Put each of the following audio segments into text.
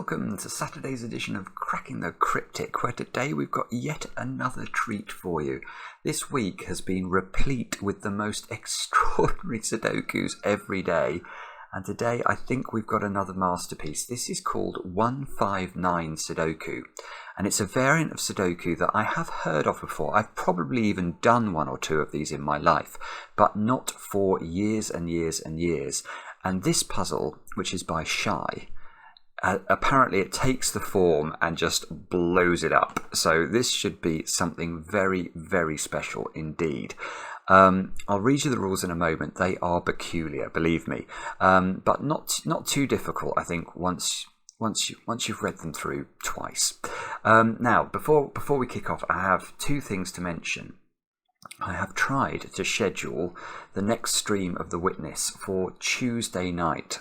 welcome to Saturday's edition of Cracking the Cryptic, where today we've got yet another treat for you. This week has been replete with the most extraordinary Sudokus every day, and today I think we've got another masterpiece. This is called 159 Sudoku, and it's a variant of Sudoku that I have heard of before. I've probably even done one or two of these in my life, but not for years and years and years. And this puzzle, which is by Shy, apparently it takes the form and just blows it up. So this should be something very, very special indeed. I'll read you the rules in a moment. They are peculiar, believe me, but not too difficult. I think once you've read them through twice. Now, before we kick off, I have two things to mention. I have tried to schedule the next stream of The Witness for Tuesday night.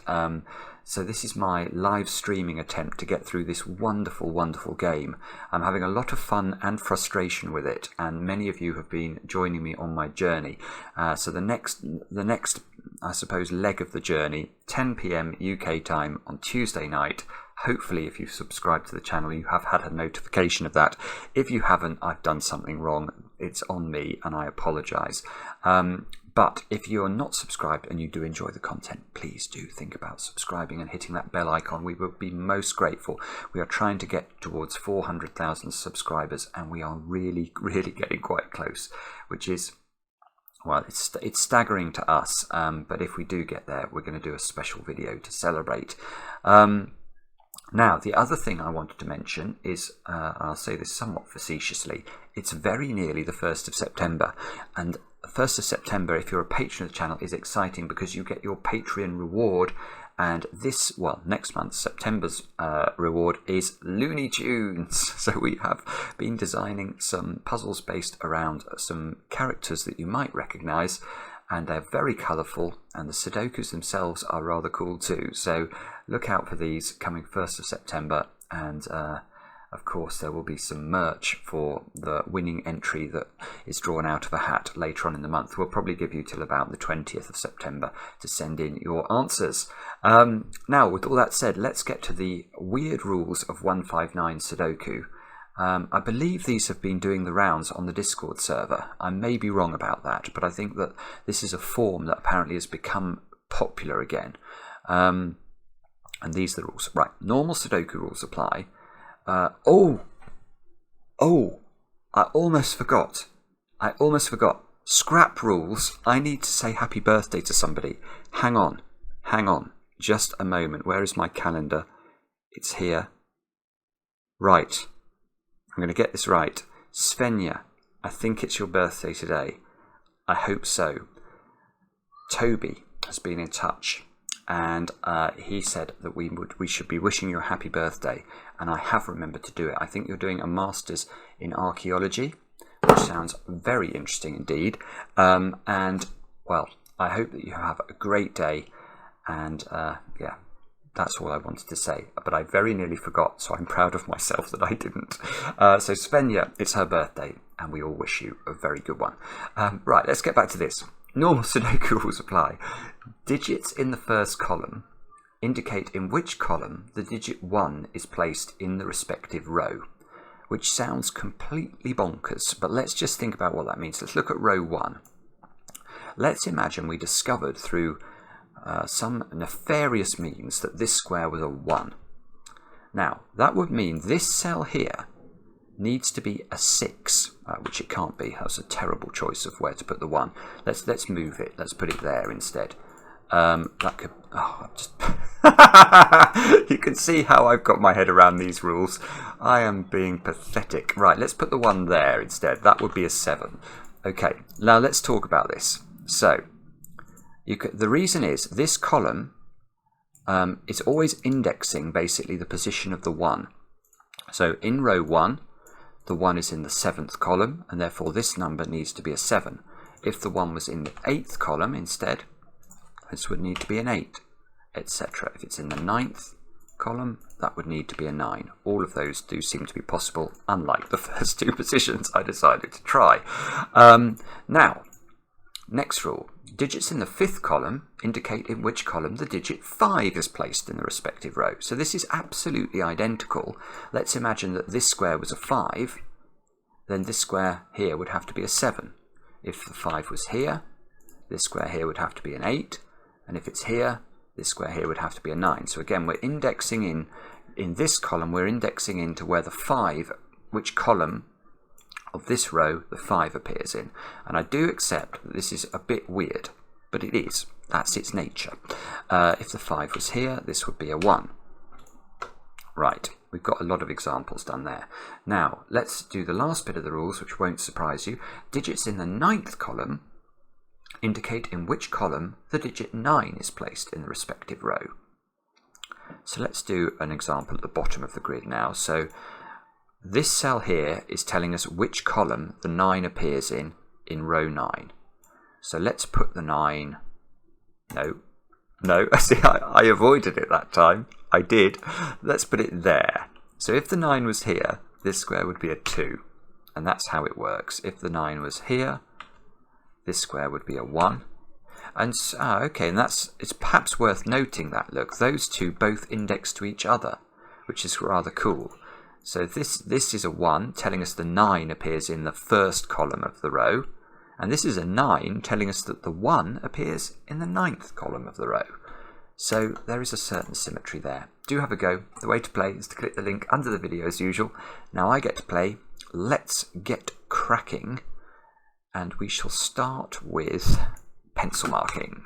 So this is my live streaming attempt to get through this wonderful, wonderful game. I'm having a lot of fun and frustration with it, and many of you have been joining me on my journey. So the next, I suppose, leg of the journey, 10 PM UK time on Tuesday night. Hopefully, if you've subscribed to the channel, you have had a notification of that. If you haven't, I've done something wrong. It's on me, and I apologise. But if you're not subscribed and you do enjoy the content, please do think about subscribing and hitting that bell icon. We would be most grateful. We are trying to get towards 400,000 subscribers, and we are really, really getting quite close, which is, well, it's staggering to us. But if we do get there, we're going to do a special video to celebrate. Now, the other thing I wanted to mention is, I'll say this somewhat facetiously, it's very nearly the 1st of September. And the 1st of September, if you're a patron of the channel, is exciting because you get your Patreon reward. And next month, September's reward is Looney Tunes. So we have been designing some puzzles based around some characters that you might recognise. And they're very colourful, and the Sudokus themselves are rather cool too. So look out for these coming 1st of September, and of course there will be some merch for the winning entry that is drawn out of a hat later on in the month. We'll probably give you till about the 20th of September to send in your answers. Now, with all that said, let's get to the weird rules of 159 Sudoku. I believe these have been doing the rounds on the Discord server. I may be wrong about that, but I think that this is a form that apparently has become popular again. And these are the rules. Right, normal Sudoku rules apply. I almost forgot. Scrap rules. I need to say happy birthday to somebody. Hang on. Just a moment. Where is my calendar? It's here. Right. I'm going to get this right. Svenja, I think it's your birthday today. I hope so. Toby has been in touch, and he said that we should be wishing you a happy birthday, and I have remembered to do it. I think you're doing a master's in archaeology, which sounds very interesting indeed. And well, I hope that you have a great day, and yeah. That's all I wanted to say, but I very nearly forgot, so I'm proud of myself that I didn't. So Svenja, it's her birthday, and we all wish you a very good one. Right, let's get back to this. Normal Sudoku rules apply. Digits in the first column indicate in which column the digit 1 is placed in the respective row, which sounds completely bonkers, but let's just think about what that means. Let's look at row 1. Let's imagine we discovered through some nefarious means that this square was a 1. Now, that would mean this cell here needs to be a 6, which it can't be. That's a terrible choice of where to put the 1. Let's move it. Let's put it there instead. That could... Oh, just... You can see how I've got my head around these rules. I am being pathetic. Right, let's put the 1 there instead. That would be a 7. Okay, now let's talk about this. So, the reason is this column is always indexing basically the position of the 1. So in row 1, the 1 is in the 7th column, and therefore this number needs to be a 7. If the 1 was in the 8th column instead, this would need to be an 8, etc. If it's in the 9th column, that would need to be a 9. All of those do seem to be possible, unlike the first two positions I decided to try. Now, Next rule. Digits in the 5th column indicate in which column the digit 5 is placed in the respective row. So this is absolutely identical. Let's imagine that this square was a 5, then this square here would have to be a 7. If the 5 was here, this square here would have to be an 8, and if it's here, this square here would have to be a 9. So again, we're indexing in this column, we're indexing into where the 5, which column of this row the 5 appears in. And I do accept that this is a bit weird, but it is. That's its nature. If the 5 was here, this would be a 1. Right, we've got a lot of examples done there. Now, let's do the last bit of the rules, which won't surprise you. Digits in the 9th column indicate in which column the digit 9 is placed in the respective row. So let's do an example at the bottom of the grid now. So this cell here is telling us which column the 9 appears in row 9. So let's put the 9... No, see, I avoided it that time. I did. Let's put it there. So if the 9 was here, this square would be a 2. And that's how it works. If the 9 was here, this square would be a 1. And okay, and it's perhaps worth noting that, look, those two both index to each other, which is rather cool. So this is a 1 telling us the 9 appears in the 1st column of the row, and this is a 9 telling us that the 1 appears in the 9th column of the row. So there is a certain symmetry there. Do have a go. The way to play is to click the link under the video as usual. Now I get to play. Let's get cracking, and we shall start with pencil marking.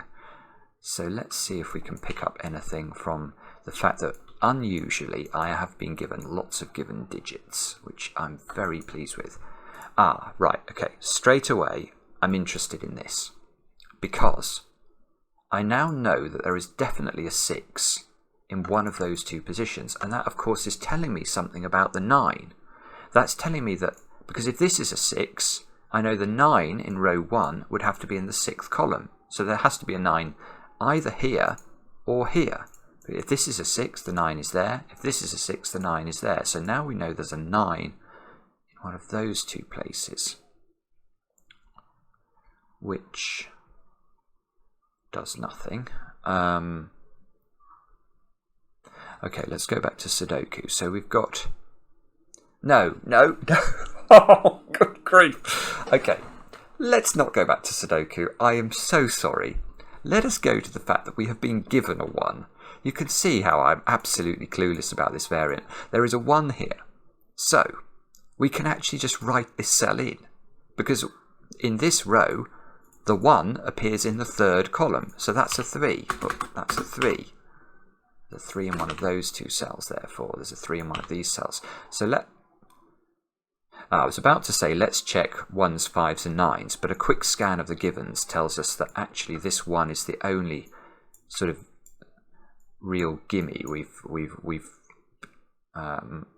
So let's see if we can pick up anything from the fact that unusually I have been given lots of given digits, which I'm very pleased with. Right, okay, straight away I'm interested in this because I now know that there is definitely a 6 in one of those two positions, and that of course is telling me something about the 9. That's telling me that, because if this is a 6, I know the 9 in row 1 would have to be in the 6th column, so there has to be a 9 either here or here. If this is a 6, the 9 is there. If this is a 6, the 9 is there. So now we know there's a 9 in one of those two places, which does nothing. Okay, let's go back to Sudoku. So we've got... No. Oh, good grief. Okay, let's not go back to Sudoku. I am so sorry. Let us go to the fact that we have been given a 1. You can see how I'm absolutely clueless about this variant. There is a 1 here. So, we can actually just write this cell in, because in this row, the 1 appears in the 3rd column. So that's a 3. Look, that's a 3. There's a 3 in one of those two cells, therefore. There's a 3 in one of these cells. So I was about to say let's check 1s, 5s and 9s, but a quick scan of the givens tells us that actually this 1 is the only sort of real gimme we've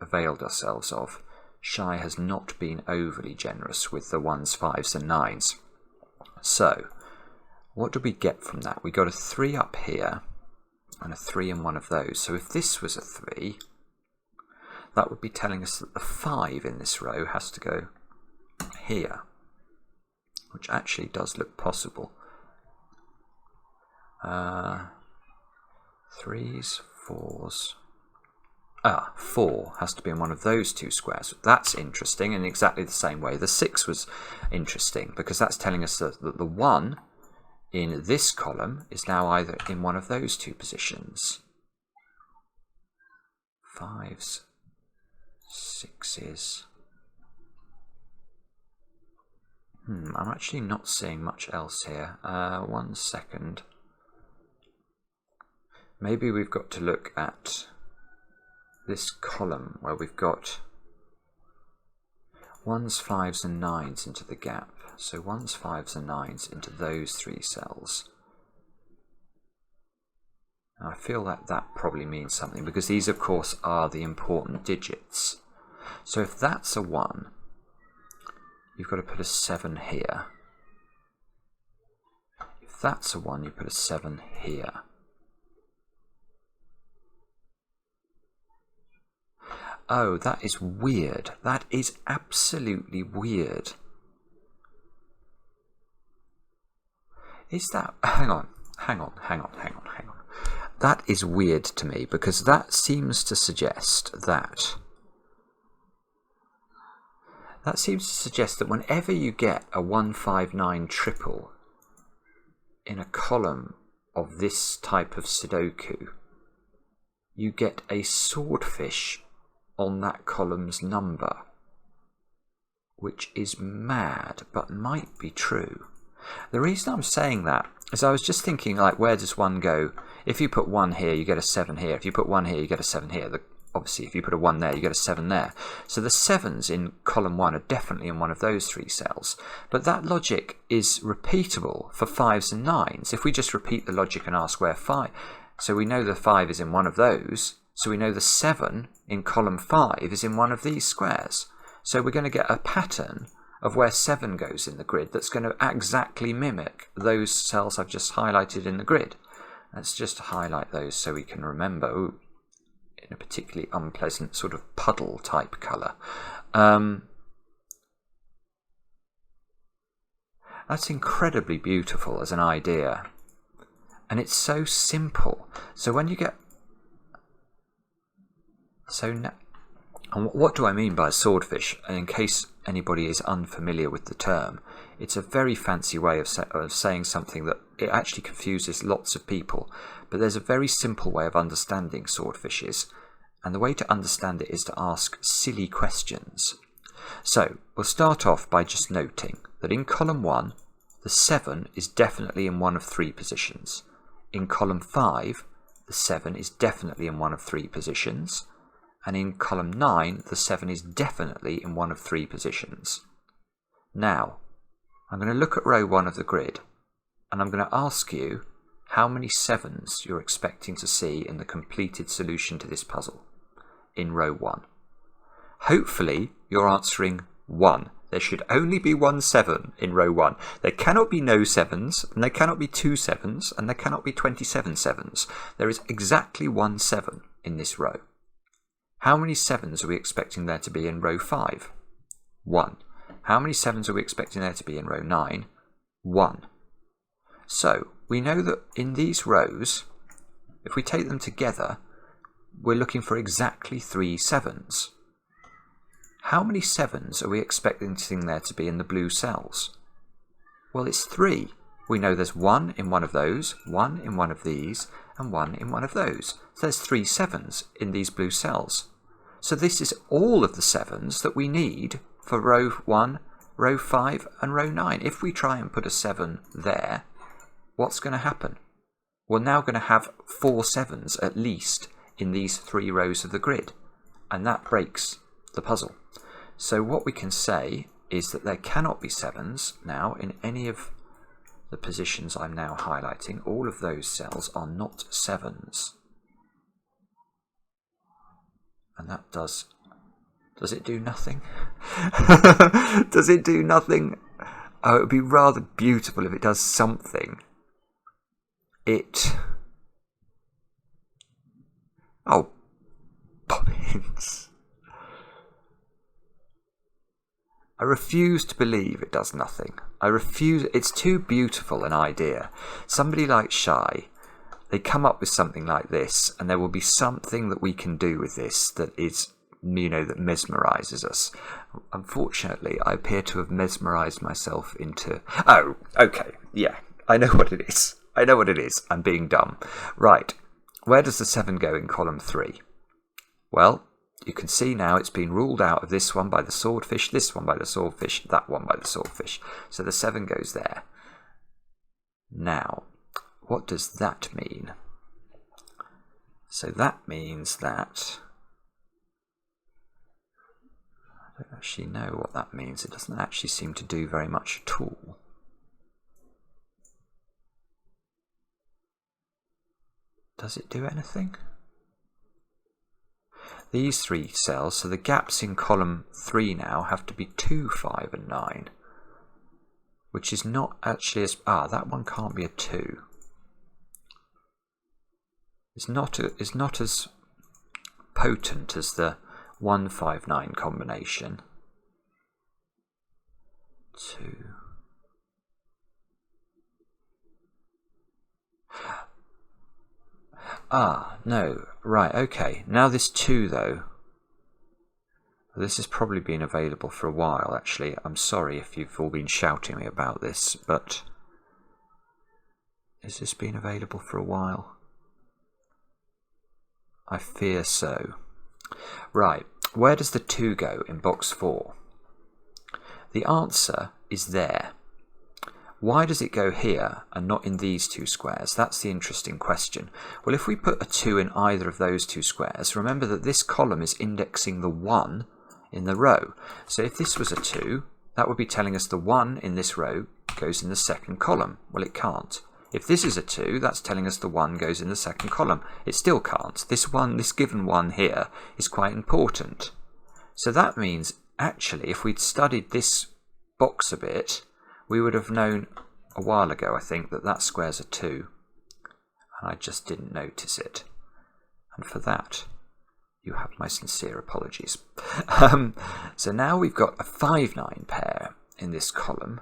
availed ourselves of. Shy has not been overly generous with the 1s, 5s and 9s. So what do we get from that? We got a 3 up here and a 3 in one of those. So if this was a 3, that would be telling us that the 5 in this row has to go here, which actually does look possible. 3s, 4s. 4 has to be in one of those two squares. That's interesting in exactly the same way. The 6 was interesting because that's telling us that the 1 in this column is now either in one of those two positions. 5s, 6s. I'm actually not seeing much else here. 1 second. Maybe we've got to look at this column where we've got 1s, 5s and 9s into the gap. So 1s, 5s and 9s into those 3 cells. And I feel that that probably means something because these of course are the important digits. So if that's a 1, you've got to put a 7 here. If that's a 1, you put a 7 here. Oh, that is weird. That is absolutely weird. Is that... Hang on. That is weird to me, because that seems to suggest that... whenever you get a 159 triple in a column of this type of Sudoku, you get a swordfish on that column's number, which is mad, but might be true. The reason I'm saying that is I was just thinking, like, where does one go? If you put 1 here, you get a 7 here. If you put 1 here, you get a 7 here. Obviously, if you put a 1 there, you get a 7 there. So the 7s in column 1 are definitely in one of those 3 cells. But that logic is repeatable for 5s and 9s. If we just repeat the logic and ask where 5... So we know the 5 is in one of those. So we know the 7 in column 5 is in one of these squares. So we're going to get a pattern of where 7 goes in the grid that's going to exactly mimic those cells I've just highlighted in the grid. Let's just highlight those so we can remember. Ooh, in a particularly unpleasant sort of puddle type colour. That's incredibly beautiful as an idea. And it's so simple. So when you get... And what do I mean by swordfish? And in case anybody is unfamiliar with the term, it's a very fancy way of saying something that it actually confuses lots of people. But there's a very simple way of understanding swordfishes, and the way to understand it is to ask silly questions. So we'll start off by just noting that in column 1, the 7 is definitely in one of 3 positions. In column 5, the 7 is definitely in one of 3 positions. And in column 9, the 7 is definitely in one of 3 positions. Now, I'm going to look at row 1 of the grid, and I'm going to ask you how many 7s you're expecting to see in the completed solution to this puzzle in row 1. Hopefully, you're answering 1. There should only be 1 7 in row 1. There cannot be no 7s, and there cannot be 2 7s, and there cannot be 27 7s. There is exactly 1 7 in this row. How many 7s are we expecting there to be in row 5? 1. How many 7s are we expecting there to be in row 9? 1. So, we know that in these rows, if we take them together, we're looking for exactly 3 7s. How many 7s are we expecting there to be in the blue cells? Well, it's 3. We know there's 1 in one of those, 1 in one of these, and 1 in one of those. So there's 3 7s in these blue cells. So this is all of the 7s that we need for row 1, row 5, and row 9. If we try and put a 7 there, what's going to happen? We're now going to have 4 7s at least in these 3 rows of the grid, and that breaks the puzzle. So what we can say is that there cannot be 7s now in any of the positions I'm now highlighting. All of those cells are not 7s. And that does it do nothing? Does it do nothing? Oh, it would be rather beautiful if it does something. Oh, bobbins. I refuse to believe it does nothing. I refuse. It's too beautiful an idea. Somebody like Shy, they come up with something like this, and there will be something that we can do with this that is, that mesmerizes us. Unfortunately, I appear to have mesmerized myself into... Oh, okay, yeah, I know what it is. I'm being dumb. Right, where does the 7 go in column 3? Well, you can see now it's been ruled out of this one by the swordfish, this one by the swordfish, that one by the swordfish. So the 7 goes there. Now, what does that mean? So that means that... I don't actually know what that means. It doesn't actually seem to do very much at all. Does it do anything? These 3 cells, so the gaps in column 3 now have to be 2, 5 and 9. Which is not actually as... that one can't be a 2. It's not as potent as the 159 combination. 2. Ah, no. Right, okay. Now this 2, though. This has probably been available for a while, actually. I'm sorry if you've all been shouting me about this, but... has this been available for a while? I fear so. Right, where does the 2 go in box 4? The answer is there. Why does it go here and not in these 2 squares? That's the interesting question. Well, if we put a 2 in either of those 2 squares, remember that this column is indexing the 1 in the row. So if this was a 2, that would be telling us the 1 in this row goes in the second column. Well, it can't. If this is a 2, that's telling us the 1 goes in the second column. It still can't. This given 1 here is quite important. So that means, actually, if we'd studied this box a bit, we would have known a while ago, I think, that that square's a 2. And I just didn't notice it. And for that, you have my sincere apologies. So now we've got a 5-9 pair in this column.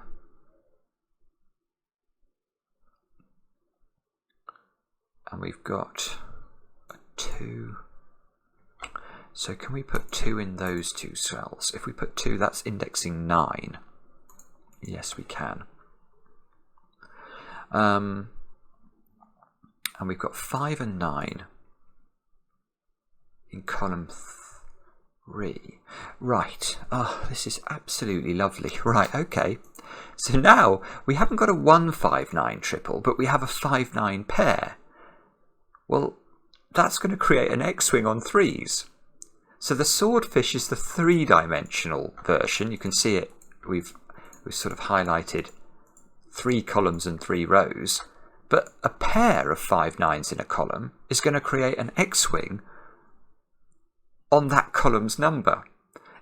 And we've got a 2. So can we put 2 in those 2 cells? If we put 2, that's indexing 9. Yes, we can. And we've got 5 and 9 in column 3. Right. Oh, this is absolutely lovely. Right, okay. So now we haven't got a 1-5-9 triple, but we have a 5-9 pair. Well, that's going to create an X-wing on 3s. So the swordfish is the 3-dimensional version. You can see it. We've sort of highlighted 3 columns and 3 rows. But a pair of 5-9s in a column is going to create an X-wing on that column's number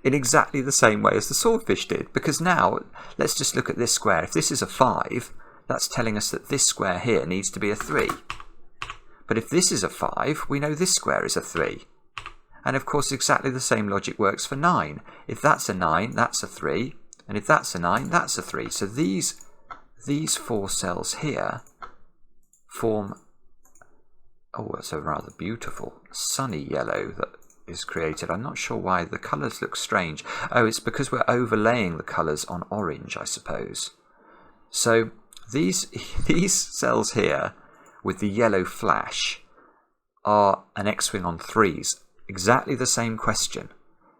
in exactly the same way as the swordfish did. Because now, let's just look at this square. If this is a 5, that's telling us that this square here needs to be a 3. But if this is a 5, we know this square is a 3. And of course, exactly the same logic works for 9. If that's a 9, that's a 3. And if that's a 9, that's a 3. So these 4 cells here form... oh, it's a rather beautiful sunny yellow that is created. I'm not sure why the colours look strange. Oh, it's because we're overlaying the colours on orange, I suppose. So these cells here with the yellow flash are an X-wing on 3s. Exactly the same question.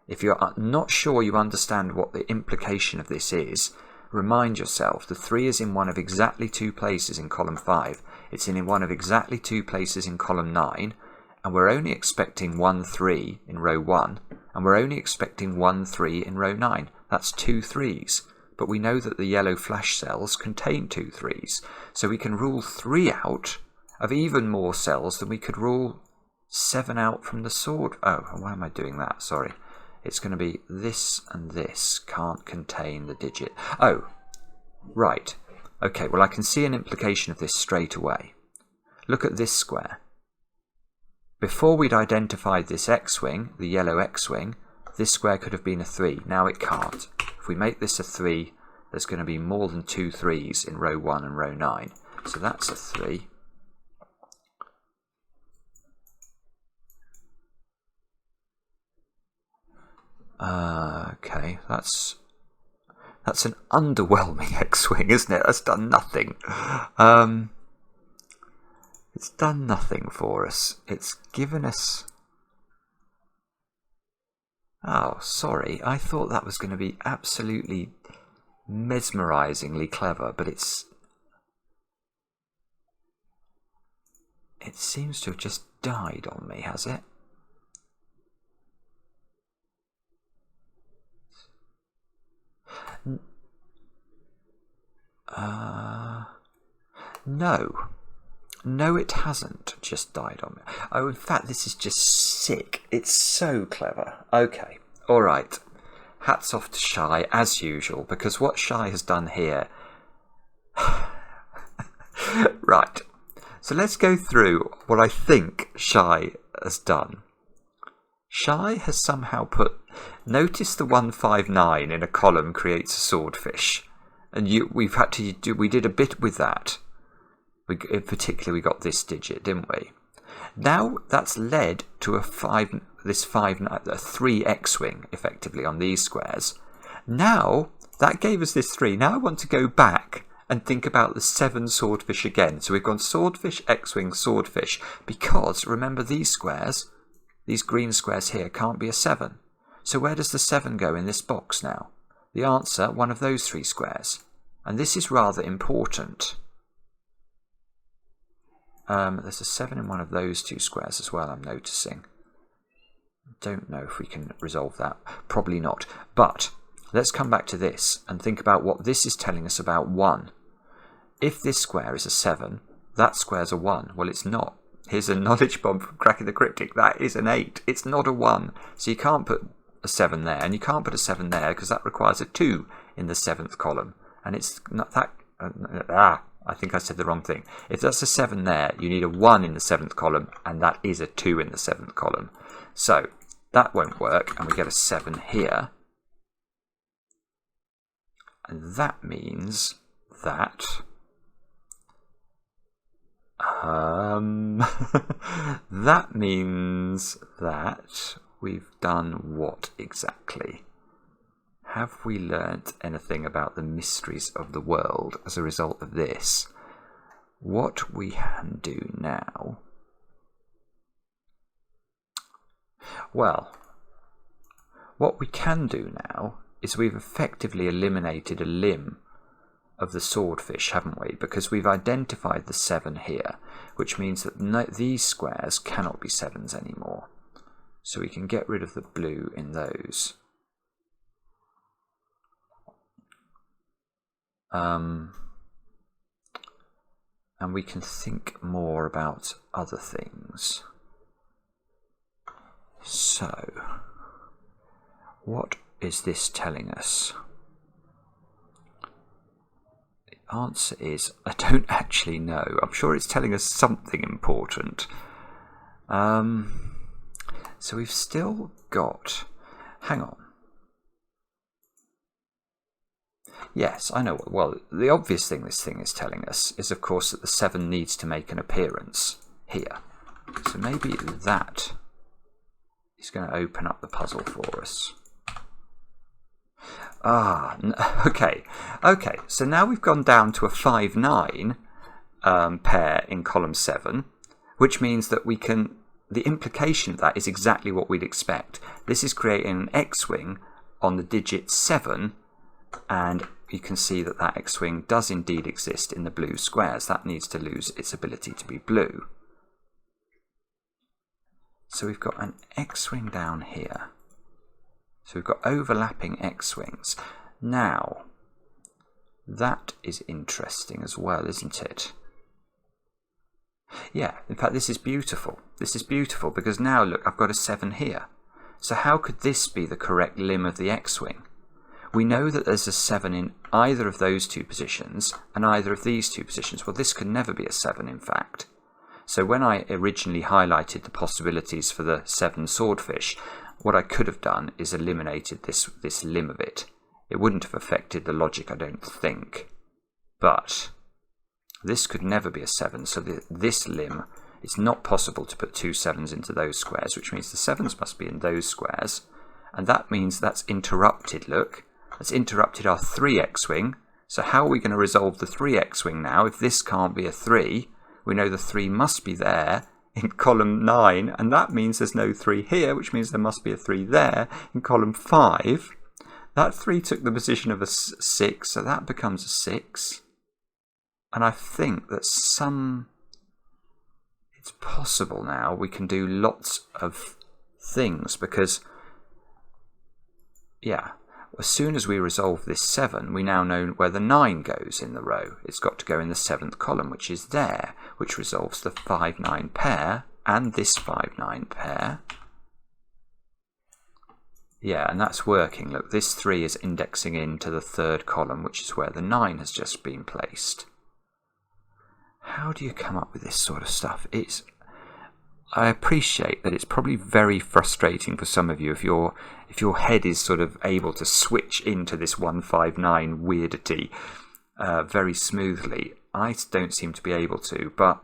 If you're not sure you understand what the implication of this is, remind yourself the 3 is in one of exactly 2 places in column 5. It's in one of exactly 2 places in column 9, and we're only expecting 1 3 in row 1, and we're only expecting 1 3 in row 9. That's 2 3s. But we know that the yellow flash cells contain 2 3s, so we can rule 3 out of even more cells than we could rule 7 out from the sword. Oh, why am I doing that? Sorry. It's going to be this and this can't contain the digit. Oh, right. Okay, well I can see an implication of this straight away. Look at this square. Before we'd identified this X-wing, the yellow X-wing, this square could have been a 3. Now it can't. If we make this a 3, there's going to be more than 2 3s in row 1 and row 9. So that's a 3. Okay, that's an underwhelming X-wing, isn't it? That's done nothing. It's done nothing for us. It's given us... oh, sorry. I thought that was going to be absolutely mesmerizingly clever, but it seems to have just died on me, has it? No, it hasn't just died on me. Oh, in fact, this is just sick. It's so clever. Okay, all right. Hats off to Shy, as usual, because what Shy has done here... right, so let's go through what I think Shy has done. Shy has somehow put... notice the 159 in a column creates a swordfish. And we did a bit with that. In particular, we got this digit, didn't we? Now that's led to a 3 X-wing, effectively, on these squares. Now, that gave us this 3. Now I want to go back and think about the 7 swordfish again. So we've gone swordfish, X-wing, swordfish, because, remember, these squares, these green squares here, can't be a 7. So where does the 7 go in this box now? The answer, one of those 3 squares. And this is rather important. There's a 7 in one of those 2 squares as well, I'm noticing. Don't know if we can resolve that. Probably not. But let's come back to this and think about what this is telling us about 1. If this square is a 7, that square's a 1. Well, it's not. Here's a knowledge bomb from Cracking the Cryptic. That is an 8. It's not a 1. So you can't put a 7 there, and you can't put a 7 there because that requires a 2 in the 7th column. And it's not that... I think I said the wrong thing. If that's a 7 there, you need a 1 in the 7th column, and that is a 2 in the 7th column. So that won't work, and we get a 7 here. And that means that... that means that we've done what exactly? Have we learnt anything about the mysteries of the world as a result of this? What we can do now... Well, what we can do now is we've effectively eliminated a limb of the swordfish, haven't we? Because we've identified the 7 here, which means that these squares cannot be 7s anymore. So we can get rid of the blue in those. And we can think more about other things. So, what is this telling us? The answer is, I don't actually know. I'm sure it's telling us something important. So we've still got... Hang on. Yes, I know. Well, the obvious thing this thing is telling us is, of course, that the 7 needs to make an appearance here. So maybe that is going to open up the puzzle for us. Okay. Okay, so now we've gone down to a 5-9 pair in column 7, which means that we can... The implication of that is exactly what we'd expect. This is creating an X-wing on the digit 7, and you can see that that X-wing does indeed exist in the blue squares. That needs to lose its ability to be blue. So we've got an X-wing down here. So we've got overlapping X-wings. Now, that is interesting as well, isn't it? Yeah, in fact, this is beautiful. This is beautiful because now, look, I've got a 7 here. So how could this be the correct limb of the X-wing? We know that there's a 7 in either of those 2 positions and either of these 2 positions. Well, this could never be a 7, in fact. So when I originally highlighted the possibilities for the 7 swordfish, what I could have done is eliminated this limb of it. It wouldn't have affected the logic, I don't think. But this could never be a 7, so this limb, it's not possible to put 2 7s into those squares, which means the 7s must be in those squares. And that means that's interrupted, look. That's interrupted our 3 X-wing. So how are we going to resolve the 3 X-wing now? If this can't be a 3, we know the 3 must be there in column 9, and that means there's no 3 here, which means there must be a 3 there in column 5. That 3 took the position of a 6, so that becomes a 6. And I think that it's possible now we can do lots of things because, yeah, as soon as we resolve this 7, we now know where the 9 goes in the row. It's got to go in the 7th column, which is there, which resolves the 5-9 pair and this 5-9 pair. Yeah, and that's working. Look, this 3 is indexing into the 3rd column, which is where the 9 has just been placed. How do you come up with this sort of stuff? I appreciate that it's probably very frustrating for some of you if your head is sort of able to switch into this 159 weirdity very smoothly. I don't seem to be able to, but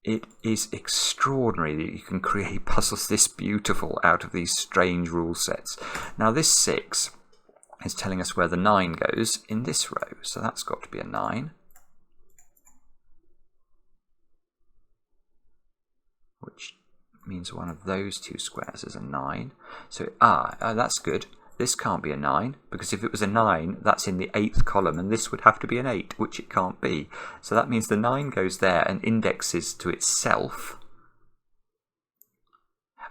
It is extraordinary that you can create puzzles this beautiful out of these strange rule sets. Now this 6 is telling us where the 9 goes in this row, so that's got to be a 9. Which means one of those two squares is a 9. So, that's good. This can't be a 9, because if it was a 9, that's in the 8th column, and this would have to be an 8, which it can't be. So that means the 9 goes there and indexes to itself.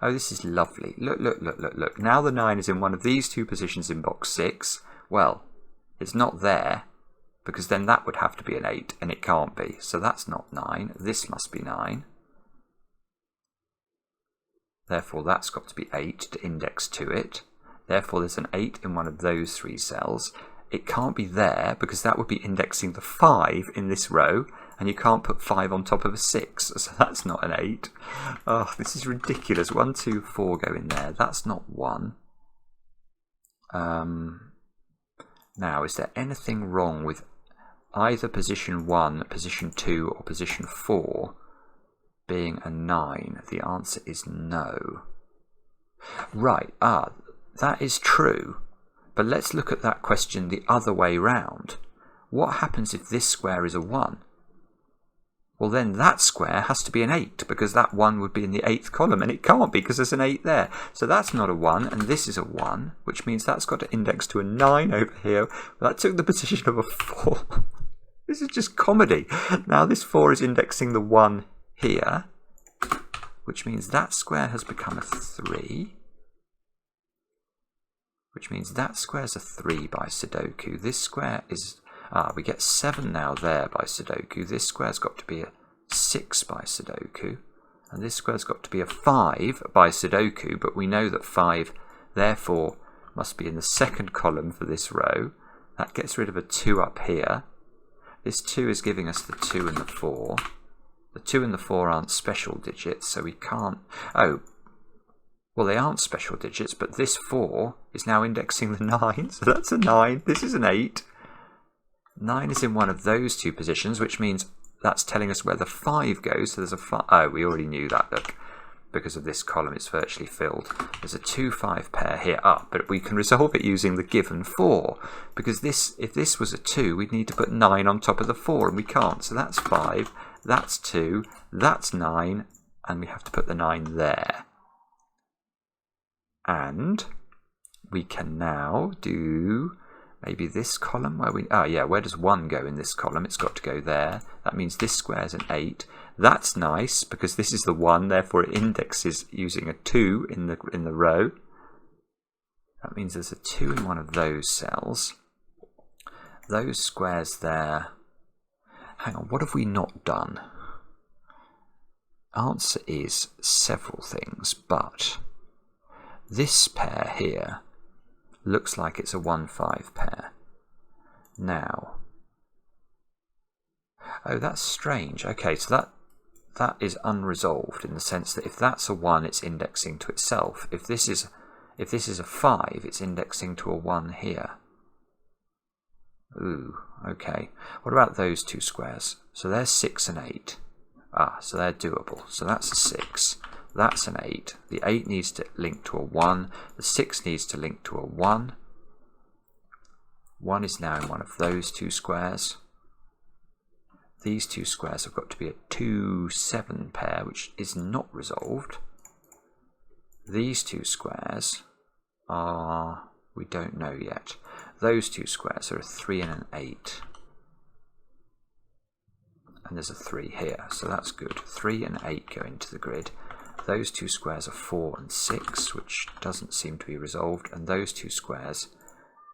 Oh, this is lovely. Look, look, look, look, look. Now the 9 is in one of these two positions in box 6. Well, it's not there, because then that would have to be an 8, and it can't be. So that's not 9. This must be 9. Therefore, that's got to be 8 to index to it. Therefore, there's an 8 in one of those 3 cells. It can't be there because that would be indexing the 5 in this row, and you can't put 5 on top of a 6, so that's not an 8. Oh, this is ridiculous. 1, 2, 4 go in there. That's not 1. Now, is there anything wrong with either position 1, position 2, or position 4 being a 9? The answer is no. Right, that is true. But let's look at that question the other way round. What happens if this square is a 1? Well, then that square has to be an 8, because that 1 would be in the 8th column, and it can't be because there's an 8 there. So that's not a 1, and this is a 1, which means that's got to index to a 9 over here. Well, that took the position of a 4. This is just comedy. Now this 4 is indexing the 1 here, which means that square has become a 3. Which means that square's a 3 by Sudoku. This square is... we get 7 now there by Sudoku. This square's got to be a 6 by Sudoku. And this square's got to be a 5 by Sudoku, but we know that 5, therefore, must be in the 2nd column for this row. That gets rid of a 2 up here. This 2 is giving us the 2 and the 4. The 2 and the 4 aren't special digits, so we can't... Oh, well, they aren't special digits, but this 4 is now indexing the 9, so that's a 9. This is an 8. 9 is in one of those two positions, which means that's telling us where the 5 goes. So there's a 5. Oh, we already knew that, look. Because of this column, it's virtually filled. There's a 2-5 pair here up, but we can resolve it using the given 4. Because this, if this was a 2, we'd need to put 9 on top of the 4, and we can't. So that's 5, that's 2, that's 9, and we have to put the 9 there. And we can now do maybe this column where we... where does 1 go in this column? It's got to go there. That means this square's an 8. That's nice because this is the 1, therefore it indexes using a 2 in the row. That means there's a 2 in one of those cells. Those squares there... Hang on, what have we not done? Answer is several things, but... This pair here looks like it's a 1-5 pair. Now, oh, that's strange. Okay, so that is unresolved in the sense that if that's a 1, it's indexing to itself. If this is a 5, it's indexing to a 1 here. Ooh, okay. What about those two squares? So they're 6 and 8. So they're doable. So that's a 6. That's an 8. The 8 needs to link to a 1. The 6 needs to link to a 1. 1 is now in one of those two squares. These two squares have got to be a 2-7 pair, which is not resolved. These two squares are... we don't know yet. Those two squares are a 3 and an 8. And there's a 3 here, so that's good. 3 and 8 go into the grid. Those two squares are 4 and 6, which doesn't seem to be resolved, and those two squares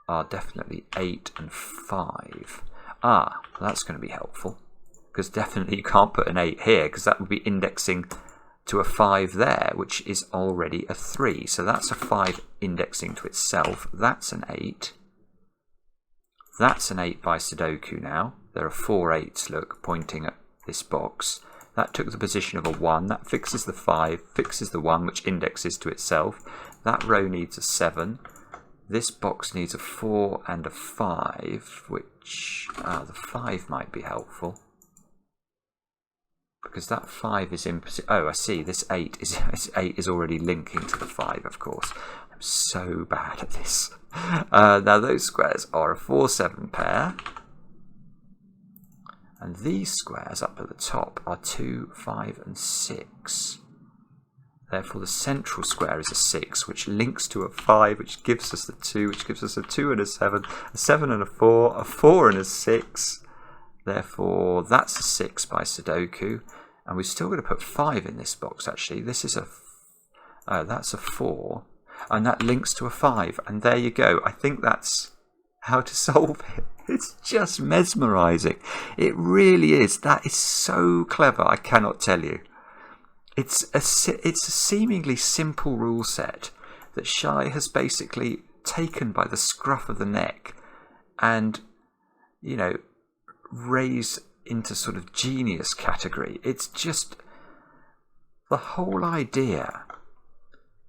are definitely 8 and 5. That's going to be helpful, because definitely you can't put an 8 here, because that would be indexing to a 5 there, which is already a 3. So that's a 5 indexing to itself. That's an 8. That's an 8 by Sudoku now. There are 4 8s, look, pointing at this box. That took the position of a 1. That fixes the 5, fixes the 1, which indexes to itself. That row needs a 7. This box needs a 4 and a 5, which the 5 might be helpful. because that 5 is in position. Oh, I see. This 8 is already linking to the 5, of course. I'm so bad at this. Now those squares are a 4-7 pair, and these squares up at the top are 2, 5, and 6. Therefore, the central square is a 6, which links to a 5, which gives us the 2, which gives us a 2 and a 7 and a 4 and a 6. Therefore, that's a 6 by Sudoku. And we've still got to put 5 in this box, actually. This is that's a 4. And that links to a 5. And there you go. I think that's how to solve it. It's just mesmerising. It really is. That is so clever, I cannot tell you. It's a seemingly simple rule set that Shai has basically taken by the scruff of the neck and, raised into sort of genius category. It's just the whole idea.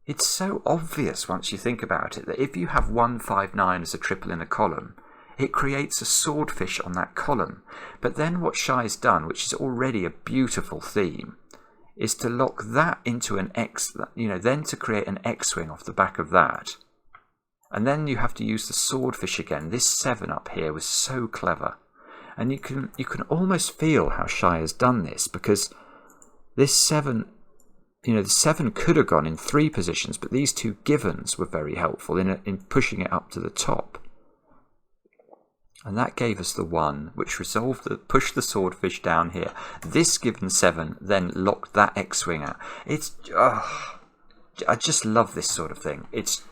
It's so obvious once you think about it that if you have 159 as a triple in a column, it creates a swordfish on that column. But then what Shai's done, which is already a beautiful theme, is to lock that into an X, then to create an X-wing off the back of that. And then you have to use the swordfish again. This 7 up here was so clever. And you can almost feel how Shai has done this, because this 7, the 7 could have gone in 3 positions, but these 2 givens were very helpful in pushing it up to the top. And that gave us the 1, which pushed the swordfish down here. This given 7 then locked that X-wing out. I just love this sort of thing. It's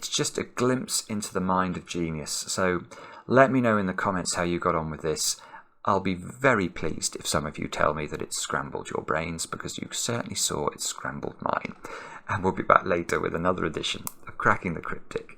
just a glimpse into the mind of genius. So let me know in the comments how you got on with this. I'll be very pleased if some of you tell me that it's scrambled your brains, because you certainly saw it scrambled mine. And we'll be back later with another edition of Cracking the Cryptic.